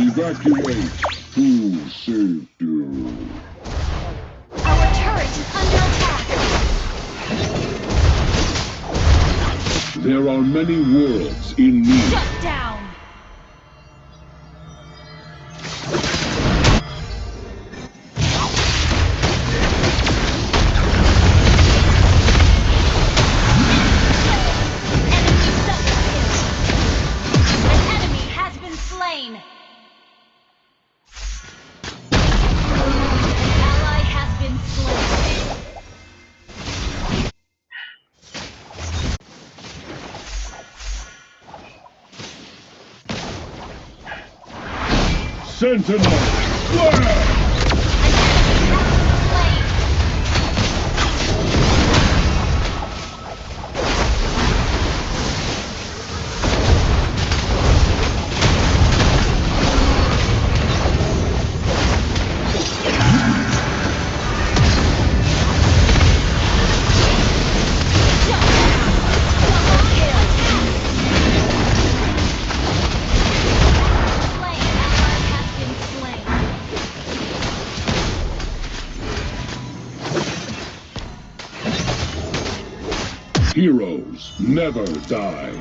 Evacuate to safety. There are many worlds in NOOB. Shut down! Sentinel, fire! Heroes never die.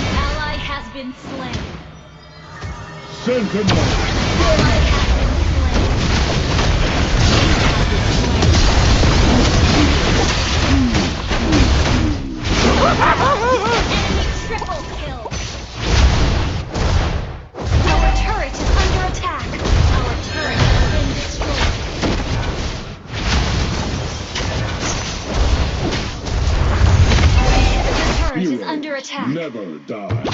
Ally has been slain. Sentinel! Never die.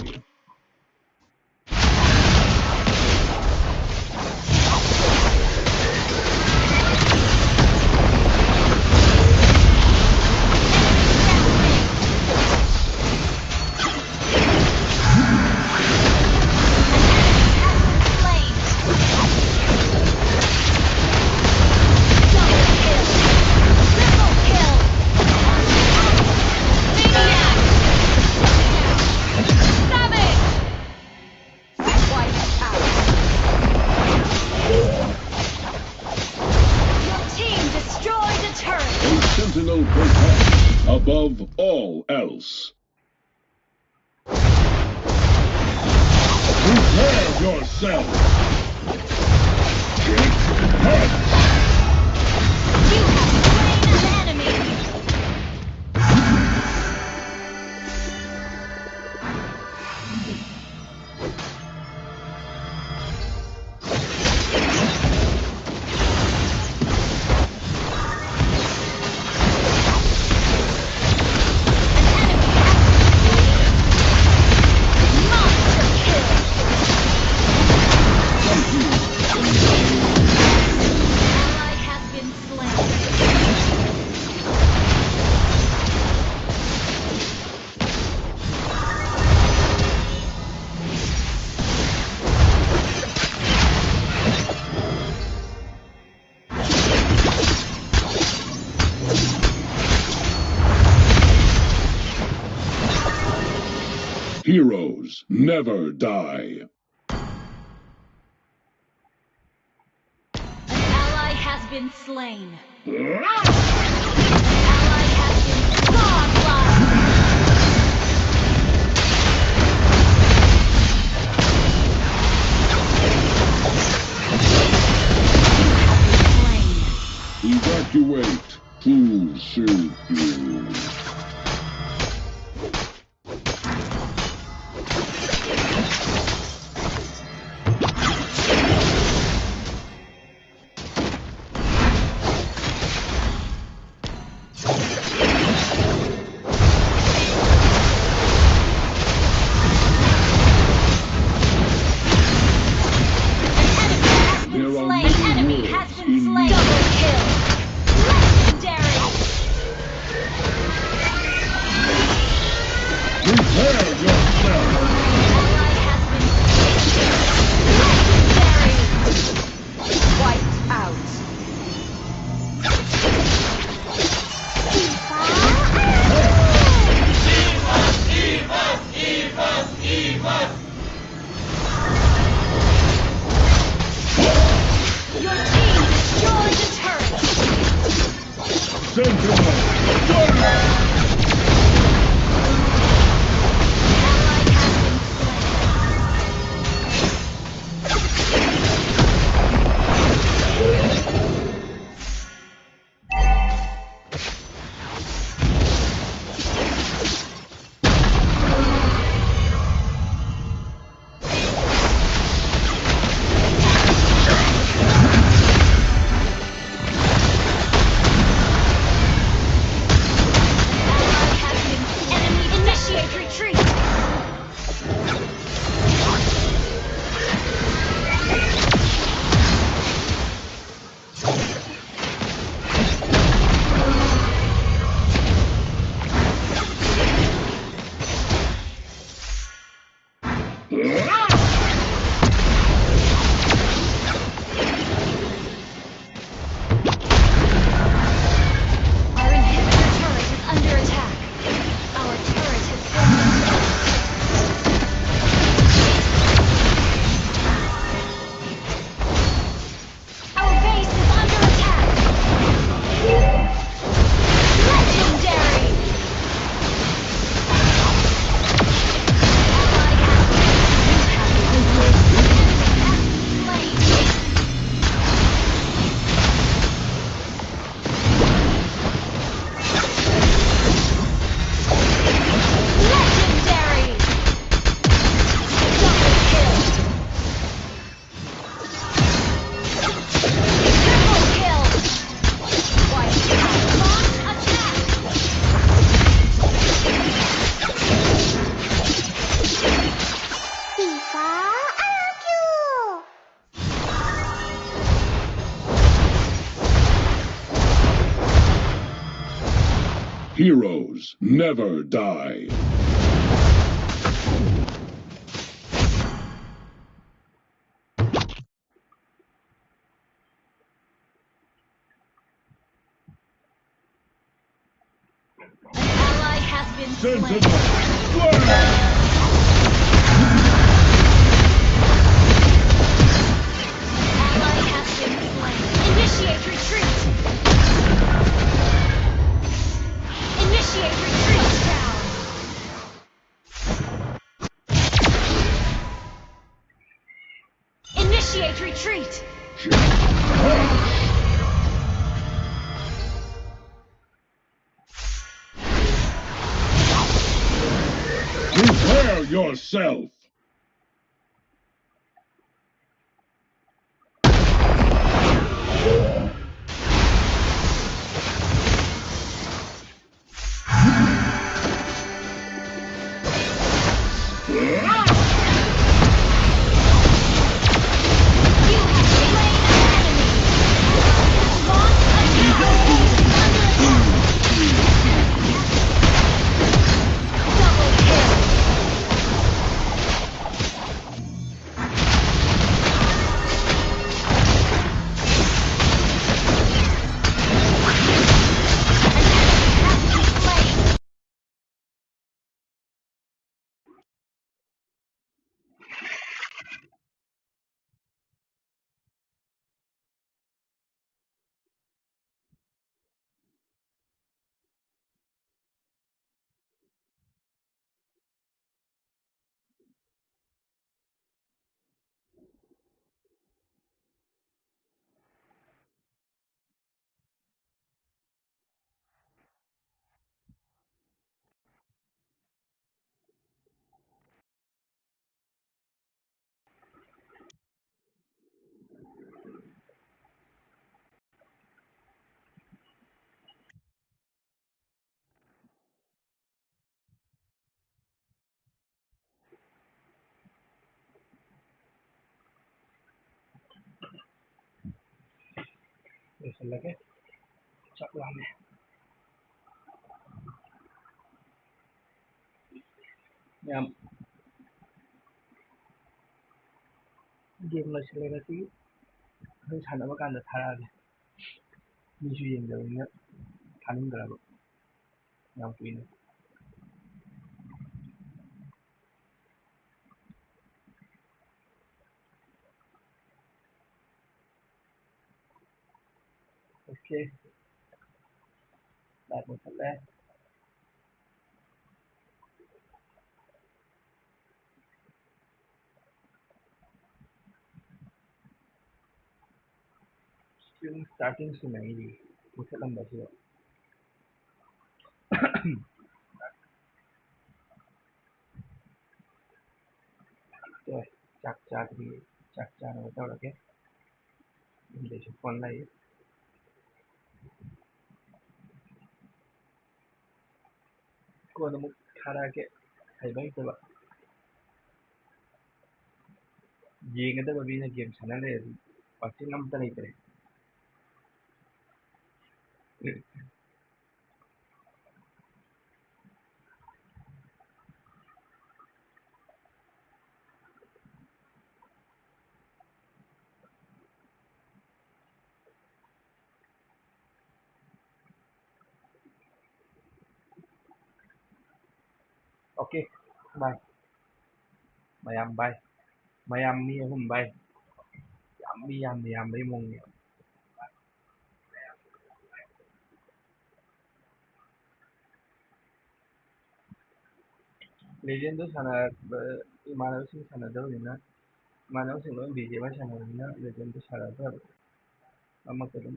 Sentinel protects above all else. Prepare yourself! Get hurt! You have slain an enemy! Heroes never die. An ally has been slain. Ally has been godlike. suit you. Heroes never die. Ally has been slain. Ally has been slain. Initiate retreat. Initiate retreat down. Initiate retreat. Prepare yourself. loisilꯂꯒꯦ ꯆꯥꯛ ꯂꯥꯝꯃꯦ ꯃꯌꯥꯝ game ꯂꯣꯏꯁꯤꯜꯂꯦ ꯉꯁꯤꯒꯤ ꯑꯩꯈꯣꯏ ꯁꯥꯟꯅꯕ ꯀꯥꯟꯗ ꯊꯥꯔꯛꯑꯒꯦ ꯃꯤꯁꯨ ꯌꯦꯡꯗꯕꯅꯤꯅ ꯊꯥꯅꯤꯡꯗ꯭ꯔꯕ ꯌꯥꯝ ꯀꯨꯏꯅ ꯑꯣꯀꯦ ꯂꯥꯏꯠ ꯃꯨꯠꯊꯠꯂꯦ ꯁ꯭ꯇ꯭ꯔꯤꯝ ꯁ꯭ꯇꯥꯔꯇꯤꯡ ꯁꯤꯟꯅꯩꯔꯤ ꯃꯨꯠꯊꯠꯂꯝꯕꯁꯤꯗ ꯆꯥꯛ ꯆꯥꯗ꯭ꯔꯤ ꯆꯥꯛ ꯆꯥꯅꯕ ꯇꯧꯔꯒꯦ ꯌꯨꯝꯗꯩꯁꯨ ꯐꯣꯟ ꯂꯩ ꯀꯣꯟꯅ ꯑꯃꯨꯛ ꯊꯥꯔꯛꯑꯒꯦ ꯍꯩꯕ ꯍꯩꯇꯕ ꯌꯦꯡꯒꯗꯕ ꯃꯤꯅ ꯒꯦꯝ ꯁꯥꯟꯅ ꯂꯩꯔꯗꯤ ꯋꯥꯆꯤꯡ ꯑꯝꯇ ꯂꯩꯇ꯭ꯔꯦ ꯑꯣꯀꯦ ꯕꯥꯏ ꯃꯌꯥꯝ ꯕꯥꯏ ꯃꯌꯥꯝ ꯃꯤ ꯑꯍꯨꯝ ꯕꯥꯏ ꯌꯥꯝꯕꯩ ꯃꯑꯣꯡꯅꯤ ꯂꯦꯖꯦꯟꯗꯣ ꯁꯥꯟꯅꯕ ꯏꯃꯥꯟꯅꯕꯁꯤꯡ ꯁꯥꯟꯅꯗꯕꯅꯤꯅ ꯏꯃꯥꯟꯅꯕꯁꯤꯡ ꯂꯣꯏ BGMI ꯁꯥꯟꯅꯕꯅꯤꯅ ꯂꯦꯖꯦꯟꯗꯣ ꯁꯥꯟꯅꯗ꯭ꯔꯕ ꯑꯃꯠꯇ ꯑꯗꯨꯝ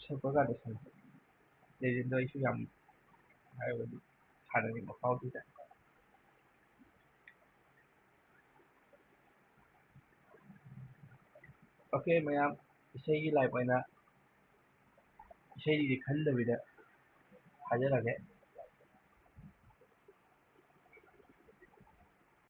ꯁꯛꯄ ꯀꯥꯟꯗ ꯁꯥꯟꯅꯩ ꯂꯦꯖꯦꯟꯗꯣ ꯑꯩꯁꯨ ꯌꯥꯝ ꯍꯥꯏꯕꯗꯤ ꯁꯥꯟꯅꯅꯤꯡꯕ ꯐꯥꯎꯗꯦꯗ ꯑꯣꯀꯦ ꯃꯌꯥꯝ ꯏꯁꯩꯒꯤ ꯂꯥꯏꯞ ꯑꯣꯏꯅ ꯏꯁꯩꯗꯤ ꯈꯟꯗꯕꯤꯗ ꯊꯥꯖꯔꯒꯦ